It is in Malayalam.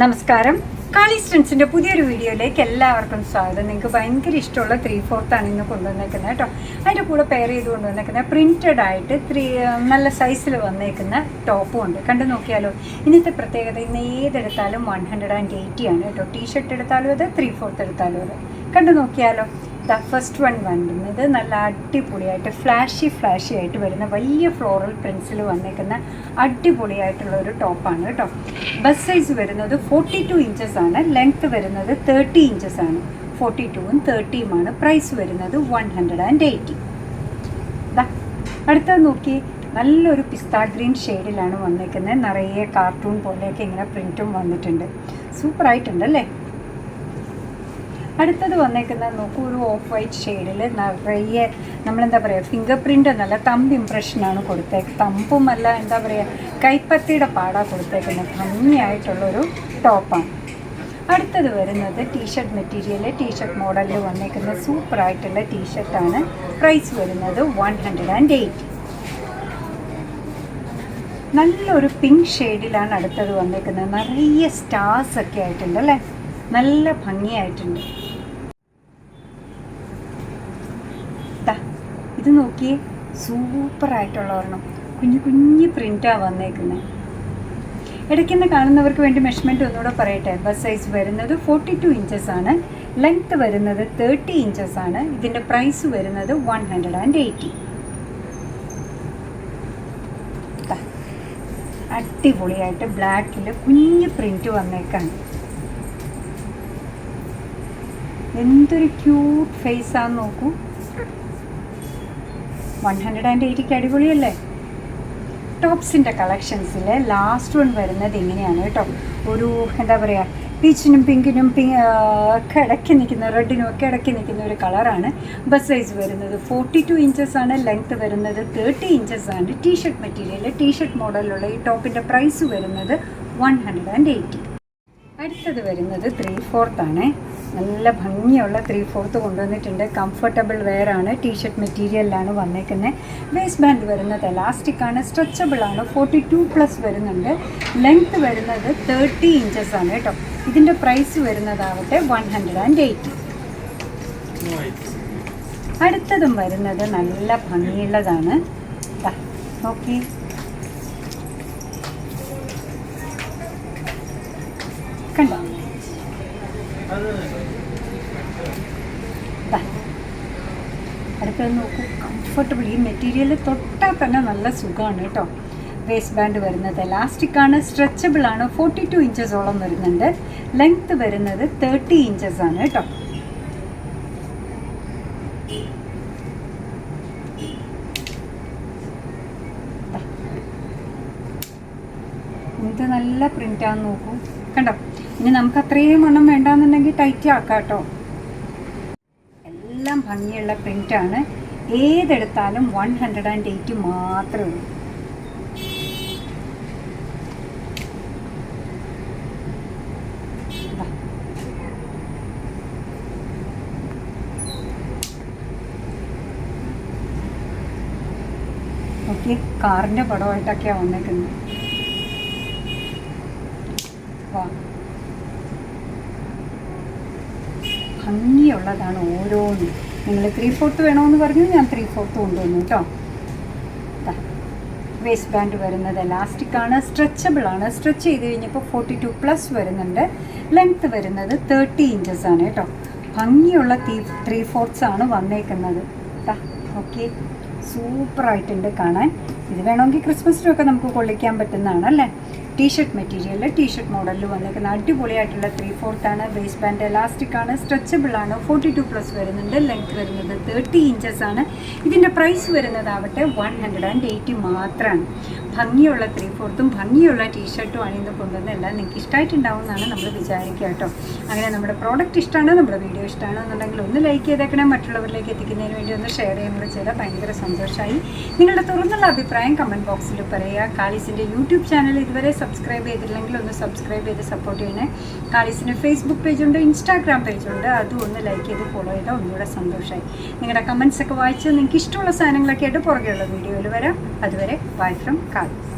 നമസ്കാരം. കാളീസ് ട്രെൻഡ്സിൻ്റെ പുതിയൊരു വീഡിയോയിലേക്ക് എല്ലാവർക്കും സ്വാഗതം. നിങ്ങൾക്ക് ഭയങ്കര ഇഷ്ടമുള്ള 3/4 ആണ് ഇന്ന് കൊണ്ടുവന്നേക്കുന്നത് കേട്ടോ. അതിൻ്റെ കൂടെ പെയർ ചെയ്ത് കൊണ്ടുവന്നേക്കുന്ന പ്രിൻറ്റഡ് ആയിട്ട് നല്ല സൈസിൽ വന്നേക്കുന്ന ടോപ്പും ഉണ്ട്. കണ്ടു നോക്കിയാലോ. ഇന്നത്തെ പ്രത്യേകത ഇന്ന് ഏതെടുത്താലും 180 ആണ് കേട്ടോ. ടീഷർട്ട് എടുത്താലും അത് 3/4 എടുത്താലും അത്. കണ്ടു നോക്കിയാലോ. ഫസ്റ്റ് വൺ വരുന്നത് നല്ല അടിപൊളിയായിട്ട് ഫ്ലാഷി ആയിട്ട് വരുന്ന വലിയ ഫ്ലോറൽ പ്രിൻസിൽ വന്നേക്കുന്ന അടിപൊളിയായിട്ടുള്ള ഒരു ടോപ്പാണ് കേട്ടോ. ബസ് സൈസ് വരുന്നത് 42 ഇഞ്ചസ് ആണ്. ലെങ്ത്ത് വരുന്നത് 30 ഇഞ്ചസ് ആണ്. 42ഉം 30ഉമാണ്. പ്രൈസ് വരുന്നത് 180. അടുത്തത് നോക്കി, നല്ലൊരു പിസ്ത ഗ്രീൻ ഷെയ്ഡിലാണ് വന്നേക്കുന്നത്. നിറയെ കാർട്ടൂൺ പോലെയൊക്കെ ഇങ്ങനെ പ്രിൻറ്റും വന്നിട്ടുണ്ട്. സൂപ്പറായിട്ടുണ്ടല്ലേ. അടുത്തത് വന്നേക്കുന്നത് നോക്കൂ, ഒരു ഓഫ് വൈറ്റ് ഷെയ്ഡിൽ നിറയെ നമ്മളെന്താ പറയുക, ഫിംഗർ പ്രിൻ്റ് എന്നല്ല, തമ്പ് ഇംപ്രഷനാണ് തമ്പും അല്ല, എന്താ പറയുക, കൈപ്പത്തിയുടെ പാടാണ് കൊടുത്തേക്കുന്നത്. ഭംഗിയായിട്ടുള്ളൊരു ടോപ്പാണ്. അടുത്തത് വരുന്നത് ടീഷർട്ട് മെറ്റീരിയൽ, ടീഷർട്ട് മോഡലിൽ വന്നേക്കുന്ന സൂപ്പറായിട്ടുള്ള ടീഷർട്ടാണ്. പ്രൈസ് വരുന്നത് 180. നല്ലൊരു പിങ്ക് ഷെയ്ഡിലാണ് അടുത്തത് വന്നേക്കുന്നത്. നിറയെ സ്റ്റാർസൊക്കെ ആയിട്ടുണ്ട് അല്ലേ, നല്ല ഭംഗിയായിട്ടുണ്ട്. ഇത് നോക്കിയേ, സൂപ്പറായിട്ടുള്ള ഒരെണ്ണം. കുഞ്ഞു പ്രിൻ്റാണ് വന്നേക്കുന്നത്. ഇടയ്ക്കുന്ന കാണുന്നവർക്ക് വേണ്ടി മെഷർമെൻറ്റ് ഒന്നുകൂടെ പറയട്ടെ. ബസ് സൈസ് വരുന്നത് 42 ഇഞ്ചസ് ആണ്. ലെങ്ത്ത് വരുന്നത് 30 ഇഞ്ചസ് ആണ്. ഇതിൻ്റെ പ്രൈസ് വരുന്നത് 180. അടിപൊളിയായിട്ട് ബ്ലാക്കിൽ കുഞ്ഞ് പ്രിൻ്റ് വന്നേക്കാണ്. എന്തൊരു ക്യൂട്ട് ഫേസാന്ന് നോക്കൂ. 180ക്ക് അടിപൊളിയല്ലേ. ടോപ്സിൻ്റെ കളക്ഷൻസിൽ ലാസ്റ്റ് വൺ വരുന്നത് ഇങ്ങനെയാണ് കേട്ടോ. ഒരു എന്താ പറയുക, പീച്ചിനും പിങ്കിനും ഒക്കെ ഇടയ്ക്ക് നിൽക്കുന്ന, റെഡിനും ഒക്കെ ഇടയ്ക്ക് നിൽക്കുന്ന ഒരു കളറാണ്. ബസ് സൈസ് വരുന്നത് 42 ഇഞ്ചസ് ആണ്. ലെങ്ത്ത് വരുന്നത് 30 ഇഞ്ചസ് ആണ്. ടീഷർട്ട് മെറ്റീരിയൽ, ടീഷർട്ട് മോഡലിലുള്ള ഈ ടോപ്പിൻ്റെ പ്രൈസ് വരുന്നത് 180. അടുത്തത് വരുന്നത് 3/4 ആണ്. നല്ല ഭംഗിയുള്ള 3/4 കൊണ്ടുവന്നിട്ടുണ്ട്. കംഫർട്ടബിൾ വെയർ ആണ്. ടീഷർട്ട് മെറ്റീരിയലിലാണ് വന്നേക്കുന്നത്. വേസ്റ്റ് ബാൻഡ് വരുന്നത് എലാസ്റ്റിക് ആണ്. സ്ട്രെച്ചബിൾ ആണ്. 42+ വരുന്നുണ്ട്. ലെങ്ത്ത് വരുന്നത് 30 ഇഞ്ചസ് ആണ് കേട്ടോ. ഇതിൻ്റെ പ്രൈസ് വരുന്നതാവട്ടെ 180. അടുത്തതും വരുന്നത് നല്ല ഭംഗിയുള്ളതാണ്. ഓക്കെ, കണ്ടോ. അടുത്തത് നോക്കൂ, കംഫർട്ടബിൾ. ഈ മെറ്റീരിയൽ തൊട്ടാൽ തന്നെ നല്ല സുഖമാണ് കേട്ടോ. വേസ്റ്റ് ബാൻഡ് വരുന്നത് എലാസ്റ്റിക് ആണ്. സ്ട്രെച്ചബിൾ ആണ്. 42 ഇഞ്ചസോളം വരുന്നുണ്ട്. ലെങ്ത്ത് വരുന്നത് 30 ഇഞ്ചസ് ആണ് കേട്ടോ. ഇത് നല്ല പ്രിൻ്റാന്ന് നോക്കൂ, കണ്ടോ. ഇനി നമുക്ക് അത്രയും എണ്ണം വേണ്ടാന്നുണ്ടെങ്കിൽ ടൈറ്റ് ആക്കാം കേട്ടോ. എല്ലാം ഭംഗിയുള്ള പ്രിൻ്റാണ്. ഏതെടുത്താലും 180 മാത്രമേ ഉള്ളൂ. ഓക്കെ, കാറിൻ്റെ പടമായിട്ടൊക്കെയാണ് വന്നേക്കുന്നത്. വാ, ഭംഗിയുള്ളതാണ് ഓരോന്നും. നിങ്ങൾ 3/4 വേണമെന്ന് പറഞ്ഞു, ഞാൻ 3/4 കൊണ്ടുവന്നു കേട്ടോ. വേസ്റ്റ് ബാൻഡ് വരുന്നത് എലാസ്റ്റിക് ആണ്. സ്ട്രെച്ചബിൾ ആണ്. സ്ട്രെച്ച് ചെയ്ത് കഴിഞ്ഞപ്പോൾ 42+ വരുന്നുണ്ട്. ലെങ്ത്ത് വരുന്നത് 30 ഇഞ്ചസ് ആണ് കേട്ടോ. ഭംഗിയുള്ള 3/4 ആണ് വന്നേക്കുന്നത്. ഓക്കെ, സൂപ്പറായിട്ടുണ്ട് കാണാൻ. ഇത് വേണമെങ്കിൽ ക്രിസ്മസിനൊക്കെ നമുക്ക് കൊള്ളിക്കാൻ പറ്റുന്നതാണ് അല്ലേ. ടീഷർട്ട് മെറ്റീരിയൽ, ടീഷർട്ട് മോഡലിൽ വന്നേക്കുന്ന അടിപൊളിയായിട്ടുള്ള 3/4 ആണ്. വേസ്റ്റ് ബാൻഡ് എലാസ്റ്റിക് ആണ്. സ്ട്രെച്ചബിൾ ആണ്. 42+ വരുന്നുണ്ട്. ലെങ്ത് വരുന്നത് 30 ഇഞ്ചസ് ആണ്. ഇതിൻ്റെ പ്രൈസ് വരുന്നതാവട്ടെ 180 മാത്രമാണ്. ഭംഗിയുള്ള 3/4ഉം ഭംഗിയുള്ള ടീഷർട്ടും ആണ് ഇന്ന് കൊണ്ടുവന്നത്. എല്ലാം നിങ്ങൾക്ക് ഇഷ്ടമായിട്ടുണ്ടാവും എന്നാണ് നമ്മൾ വിചാരിക്കുക കേട്ടോ. അങ്ങനെ നമ്മുടെ പ്രോഡക്റ്റ് ഇഷ്ടമാണ്, നമ്മുടെ വീഡിയോ ഇഷ്ടമാണ് എന്നുണ്ടെങ്കിൽ ഒന്ന് ലൈക്ക് ചെയ്തേക്കണം. മറ്റുള്ളവരിലേക്ക് എത്തിക്കുന്നതിന് വേണ്ടി ഒന്ന് ഷെയർ ചെയ്യുമ്പോൾ ചെയ്താൽ ഭയങ്കര സന്തോഷമായി. നിങ്ങളുടെ തുറന്നുള്ള അഭിപ്രായം കമൻറ്റ് ബോക്സിൽ പറയുക. കാളീസിൻ്റെ യൂട്യൂബ് ചാനൽ ഇതുവരെ സബ്സ്ക്രൈബ് ചെയ്തില്ലെങ്കിൽ ഒന്ന് സബ്സ്ക്രൈബ് ചെയ്ത് സപ്പോർട്ട് ചെയ്യണേ. കാളീസിന് ഫേസ്ബുക്ക് പേജുണ്ട്, ഇൻസ്റ്റാഗ്രാം പേജുണ്ട്. അതും ഒന്ന് ലൈക്ക് ചെയ്ത് ഫോളോ ചെയ്താൽ ഒന്നുകൂടെ സന്തോഷമായി. നിങ്ങളുടെ കമൻറ്റ്സൊക്കെ വായിച്ച് നിങ്ങൾക്ക് ഇഷ്ടമുള്ള സാധനങ്ങളൊക്കെ ആയിട്ട് പുറകെയുള്ള വീഡിയോയിൽ വരാം. അതുവരെ ബൈ ഫ്രം കാളീസ്.